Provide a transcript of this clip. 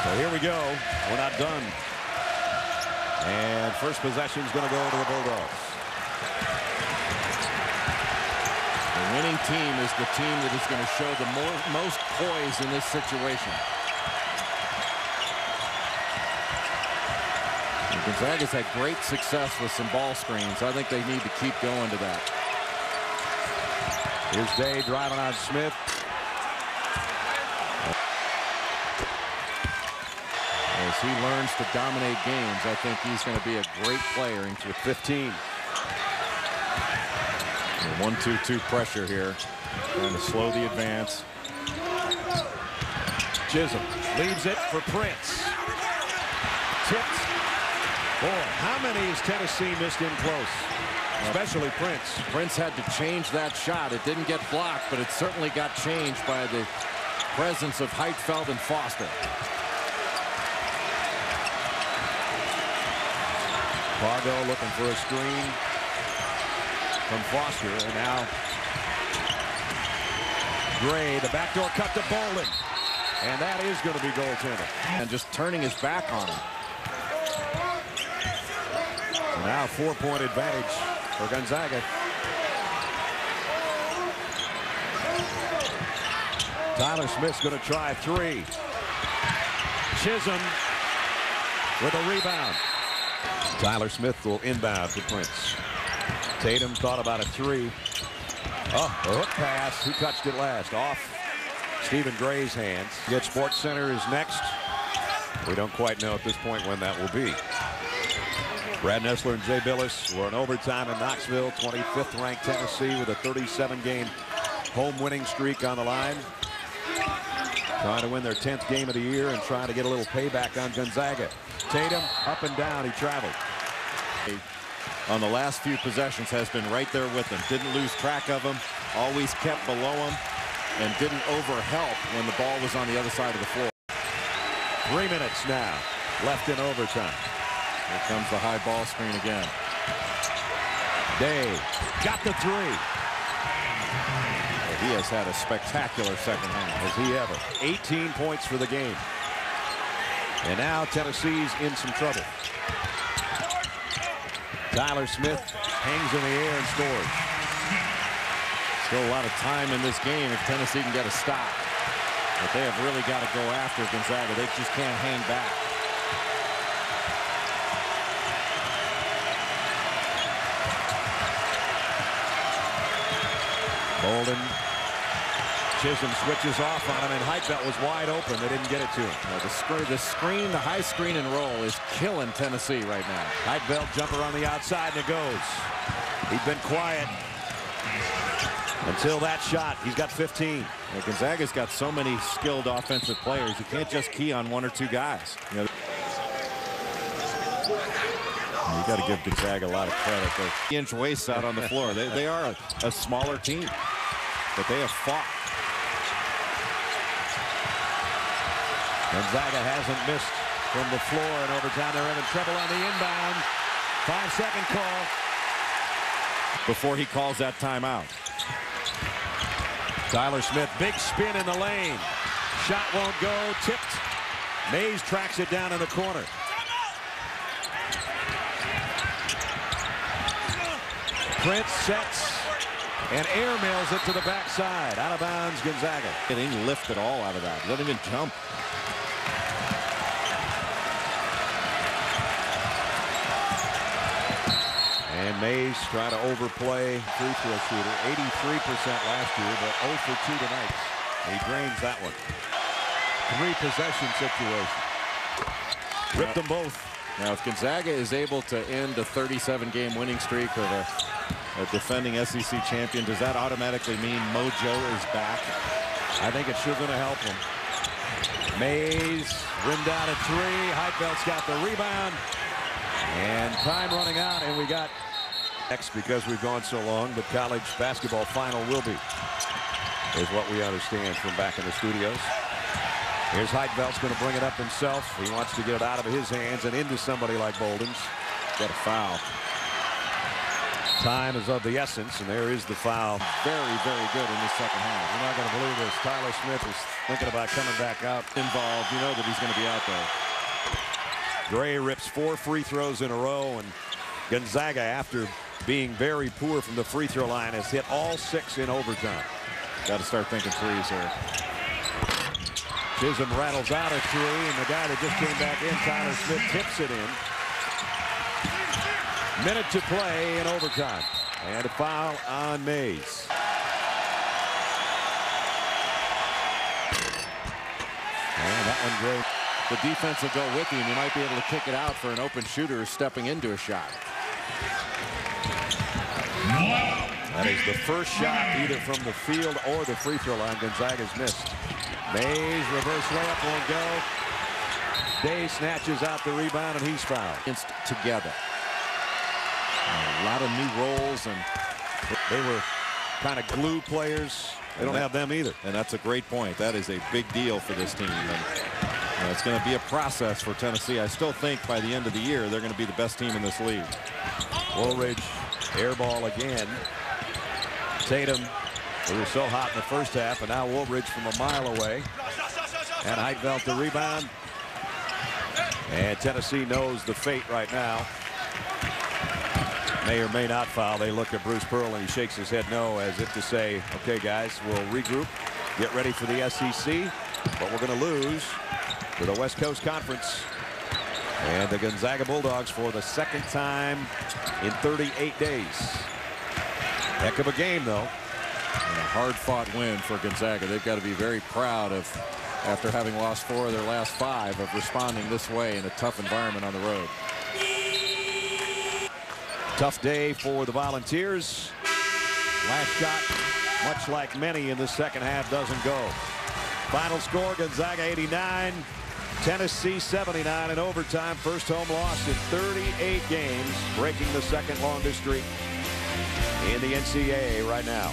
So here we go. We're not done. And first possession is going to go to the Bulldogs. The winning team is the team that is going to show the most poise in this situation. And Gonzaga's had great success with some ball screens. I think they need to keep going to that. Here's Day driving on Smith. As he learns to dominate games, I think he's going to be a great player into 15. 1-2-2 pressure here, trying to slow the advance. Chisholm leaves it for Prince. Tipped. Boy, how many has Tennessee missed in close? Especially Prince. Prince had to change that shot. It didn't get blocked, but it certainly got changed by the presence of Heitfeld and Foster. Fargo looking for a screen from Foster, and now Gray, the backdoor cut to Bolden, and that is going to be goaltending. And just turning his back on him. So now 4-point advantage for Gonzaga. Tyler Smith's going to try a three. Chisholm with a rebound. Tyler Smith will inbound to Prince. Tatum thought about a three. Oh, a hook pass. Who touched it last? Off Stephen Gray's hands. Get Sports Center is next. We don't quite know at this point when that will be. Brad Nessler and Jay Bilas were in overtime in Knoxville. 25th ranked Tennessee with a 37-game home winning streak on the line. Trying to win their 10th game of the year and trying to get a little payback on Gonzaga. Tatum up and down. He traveled. On the last few possessions has been right there with him. Didn't lose track of him. Always kept below him and didn't overhelp when the ball was on the other side of the floor. 3 minutes now left in overtime. Here comes the high ball screen again. Day got the three. He has had a spectacular second half. Has he ever? 18 points for the game. And now Tennessee's in some trouble. Tyler Smith hangs in the air and scores. Still a lot of time in this game if Tennessee can get a stop. But they have really got to go after Gonzaga. They just can't hang back. Bolden. Chisholm switches off on him, and Heitfeld was wide open. They didn't get it to him. The high screen and roll is killing Tennessee right now. Heitfeld jumper on the outside, and it goes. He's been quiet until that shot. He's got 15. Well, Gonzaga's got so many skilled offensive players. You can't just key on one or two guys. You got to give Gonzaga a lot of credit. The inch waist out on the floor. They are a smaller team, but they have fought. Gonzaga hasn't missed from the floor in overtime. They're having trouble on the inbound. 5-second call. Before he calls that timeout. Tyler Smith, big spin in the lane. Shot won't go. Tipped. Mays tracks it down in the corner. Prince sets and airmails it to the backside. Out of bounds, Gonzaga. He didn't lift at all out of that. He doesn't even jump. And Mays trying to overplay free throw shooter. 83% last year, but 0 for 2 tonight. And he drains that one. 3-possession situation. Ripped them both. Now, if Gonzaga is able to end a 37-game winning streak of a defending SEC champion, does that automatically mean mojo is back? I think it's sure going to help him. Mays rimmed out a three. Heitfeld's got the rebound. And time running out, and we got next because we've gone so long. The college basketball final will be, is what we understand from back in the studios. Here's Heitfeld's going to bring it up himself. He wants to get it out of his hands and into somebody like Bolden's. Got a foul. Time is of the essence, and there is the foul. Very, very good in this second half. You're not going to believe this. Tyler Smith is thinking about coming back out. Involved. You know that he's going to be out there. Gray rips 4 free throws in a row, and Gonzaga, after being very poor from the free throw line, has hit all 6 in overtime. Got to start thinking threes here. Chisholm rattles out a 3, and the guy that just came back in, Tyler Smith, tips it in. Minute to play in overtime, and a foul on Mays. And that one great. The defense will go with you, and you might be able to kick it out for an open shooter stepping into a shot. That is the first shot either from the field or the free throw line Gonzaga's missed. Mays reverse layup won't go. Day snatches out the rebound, and he's fouled. Together. A lot of new roles, and they were kind of glue players. They don't have them either. And that's a great point. That is a big deal for this team. And it's going to be a process for Tennessee. I still think by the end of the year, they're going to be the best team in this league. Woolridge, air ball again. Tatum, who was so hot in the first half, and now Woolridge from a mile away. And Heidfeld the rebound. And Tennessee knows the fate right now. May or may not foul. They look at Bruce Pearl, and he shakes his head no, as if to say, okay, guys, we'll regroup, get ready for the SEC, but we're going to lose to the West Coast Conference. And the Gonzaga Bulldogs for the second time in 38 days. Heck of a game, though. And a hard-fought win for Gonzaga. They've got to be very proud of, after having lost 4 of their last 5, of responding this way in a tough environment on the road. Tough day for the Volunteers. Last shot, much like many in the second half, doesn't go. Final score, Gonzaga 89, Tennessee 79 in overtime. First home loss in 38 games, breaking the second longest streak in the NCAA right now.